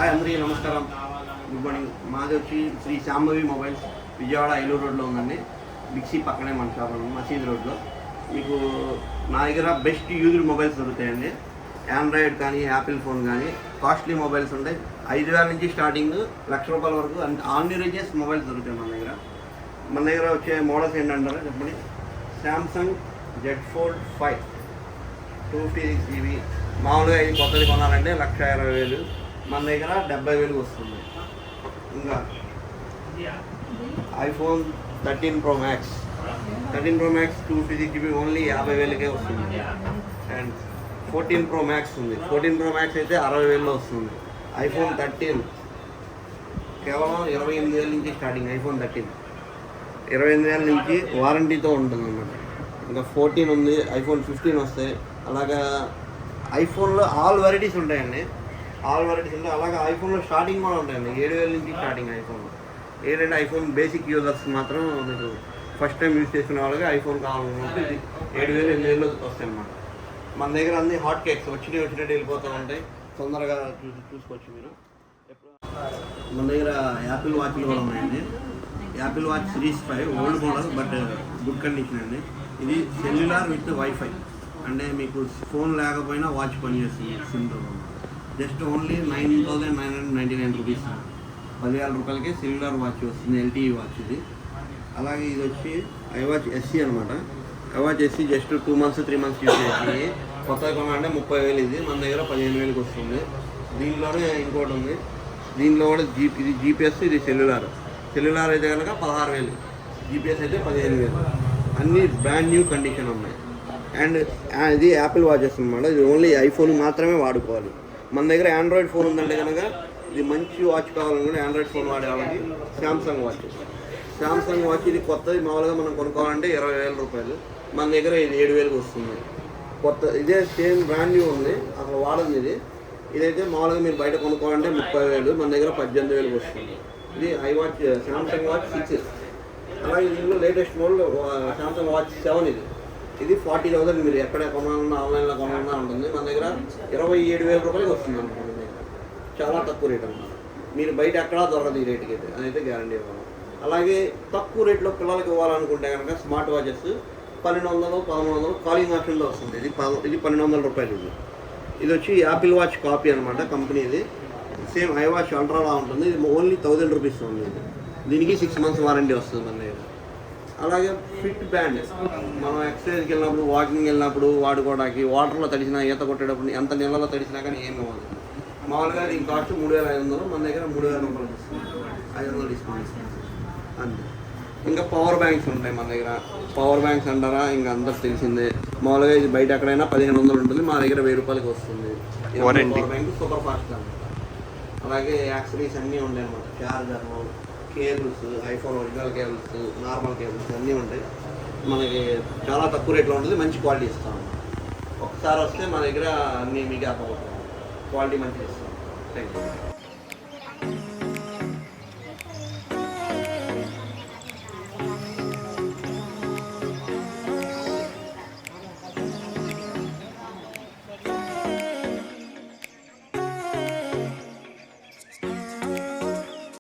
Hi అందరికీ నమస్కారం, good morning. మాది వచ్చి శ్రీ శాంభవి మొబైల్స్, విజయవాడ ఐలూరు రోడ్లో ఉందండి. బిక్సీ పక్కనే మన షాప్ మసీద్ రోడ్లో. మీకు నా దగ్గర బెస్ట్ యూజ్డ్ మొబైల్స్ దొరుకుతాయండి. ఆండ్రాయిడ్ కానీ యాపిల్ ఫోన్ కానీ కాస్ట్లీ మొబైల్స్ ఉంటాయి. 5,000 నుంచి స్టార్టింగ్ ₹1,00,000 వరకు ఆల్ రేంజెస్ మొబైల్స్ దొరుకుతాయి మన దగ్గర. మన దగ్గర వచ్చే మోడల్స్ ఏంటంటారా చెప్పండి. Samsung Z Fold 5 256GB. మామూలుగా ఇది కొత్తది కొనాలంటే 1,20,000. మన దగ్గర 70,000 వస్తుంది. ఇంకా iPhone 13 Pro Max 256GB only 50,000కే వస్తుంది. అండ్ 14 Pro Max ఉంది. 14 Pro Max అయితే 60,000లో వస్తుంది. ఐఫోన్ 13 కేవలం 28,000 నుంచి స్టార్టింగ్. ఐఫోన్ 13 28,000 నుంచి వారంటీతో ఉంటుంది అన్నమాట. ఇంకా 14 ఉంది, ఐఫోన్ 15 వస్తాయి. అలాగా ఐఫోన్లో ఆల్ వెరైటీస్ ఉంటాయండి. అలాగే ఐఫోన్లో స్టార్టింగ్ కూడా ఉంటాయండి. 7,000 నుంచి స్టార్టింగ్ ఐఫోన్లో. ఏంటంటే ఐఫోన్ బేసిక్ యూజర్స్ మాత్రం మీకు ఫస్ట్ టైం యూజ్ చేసుకునే వాళ్ళకి ఐఫోన్ కావాలనుకుంటే ఇది 7,000 8,000లో వస్తాయి అన్నమాట. మన దగ్గర అన్ని హాట్ కేక్స్ వచ్చినట్టు వెళ్ళిపోతూ ఉంటాయి. తొందరగా చూసుకోవచ్చు మీరు. మన దగ్గర యాపిల్ వాచ్లు కూడా ఉన్నాయండి. Apple watch series 5 old model but good condition అండి. ఇది సెల్యులార్ విత్ వైఫై, అంటే మీకు ఫోన్ లేకపోయినా వాచ్ పనిచేస్తుంది. సింపుల్ జస్ట్ ఓన్లీ 9,999 రూపీస్, 10,000 రూపాయలకి సెల్యులార్ వాచ్ వస్తుంది. LTE వాచ్ ఇది. అలాగే ఇది వచ్చి iWatch SE అనమాట. iWatch SE just 2 months 3 months use చేసి కొత్తగా కొనాలంటే 30,000. ఇది మన దగ్గర 15,000కి వస్తుంది. దీనిలోనే ఇంకోటి ఉంది. దీనిలో కూడా ఇది GPS, ఇది సెల్యులార్ అయితే కనుక 16,000, GPS అయితే 15,000. అన్నీ బ్రాండ్ న్యూ కండిషన్ ఉన్నాయి. అండ్ ఇది యాపిల్ వాచెస్ అనమాట. ఇది ఓన్లీ ఐఫోన్ మాత్రమే వాడుకోవాలి. మన దగ్గర ఆండ్రాయిడ్ ఫోన్ ఉందంటే కనుక ఇది మంచి వాచ్ కావాలనుకుంటే ఆండ్రాయిడ్ ఫోన్ వాడే వాళ్ళకి శాంసంగ్ వాచ్ ఇది కొత్తది. మామూలుగా మనం కొనుక్కోవాలంటే 20,000 రూపాయలు. మన దగ్గర ఇది 7,000కి వస్తుంది. కొత్త ఇదే సేమ్ బ్రాండ్ న్యూ ఉంది, అసలు వాడదు ఇది. ఇదైతే మామూలుగా మీరు బయట కొనుక్కోవాలంటే 30,000, మన దగ్గర 18,000కి వస్తుంది. ఇది iWatch శాంసంగ్ వాచ్ 6. అలాగే దీంట్లో లేటెస్ట్ మోడల్ శాంసంగ్ వాచ్ 7. ఇది 40,000. మీరు ఎక్కడ కొనాలన్నా ఆన్లైన్లో కొనాలన్నా ఉంటుంది. మన దగ్గర 27,000 రూపాయలకి వస్తుంది అన్నమాట. మన దగ్గర చాలా తక్కువ రేట్ అన్నమాట. మీరు బయట ఎక్కడా దొరకదు ఈ రేటుకి అయితే, అదైతే గ్యారంటీ ఇవ్వాలి. అలాగే తక్కువ రేట్లో పిల్లలకి ఇవ్వాలనుకుంటే కనుక స్మార్ట్ వాచెస్ 1,200 1,300 కాలింగ్ ఆప్షన్లో వస్తుంది. ఇది 1,200 రూపాయలు. ఇది వచ్చి యాపిల్ వాచ్ కాపీ అనమాట, కంపెనీది. సేమ్ iWatch అల్ట్రాలా ఉంటుంది. ఇది ఓన్లీ 1,000 రూపీస్ ఉంది. దీనికి 6 months వారంటీ వస్తుంది మన దగ్గర. అలాగే ఫిట్ బ్యాండ్ మనం ఎక్సర్సైజ్కి వెళ్ళినప్పుడు, వాకింగ్ వెళ్ళినప్పుడు వాడుకోవడానికి, వాటర్లో తడిసినా, ఈత కొట్టేటప్పుడు ఎంత నీళ్ళలో తడిసినా కానీ ఏమి అవ్వదు. మామూలుగా దీని కాస్ట్ 3,500, మన దగ్గర 3,000 రూపాయలు ఇస్తుంది. 500 డిస్కౌంట్ ఇస్తుంది అంతే. ఇంకా పవర్ బ్యాంక్స్ ఉంటాయి మన దగ్గర. పవర్ బ్యాంక్స్ అంటారా ఇంకా అందరూ తెలిసిందే. మామూలుగా ఇది బయట ఎక్కడైనా 1,500 ఉంటుంది, మా దగ్గర 1,000 రూపాయలకి వస్తుంది. పవర్ బ్యాంక్ సూపర్ ఫాస్ట్ అనమాట. అలాగే యాక్సరీస్ అన్నీ ఉంటాయి అన్నమాట. Charger, cables, iPhone original cables, normal cables అన్నీ ఉంటాయి. మనకి చాలా తక్కువ రేట్లో ఉంటుంది, మంచి క్వాలిటీ ఇస్తాము. ఒకసారి వస్తే మా దగ్గర అన్నీ మీకు అర్థమవుతుంది. క్వాలిటీ మంచిగా ఇస్తాం. Thank you.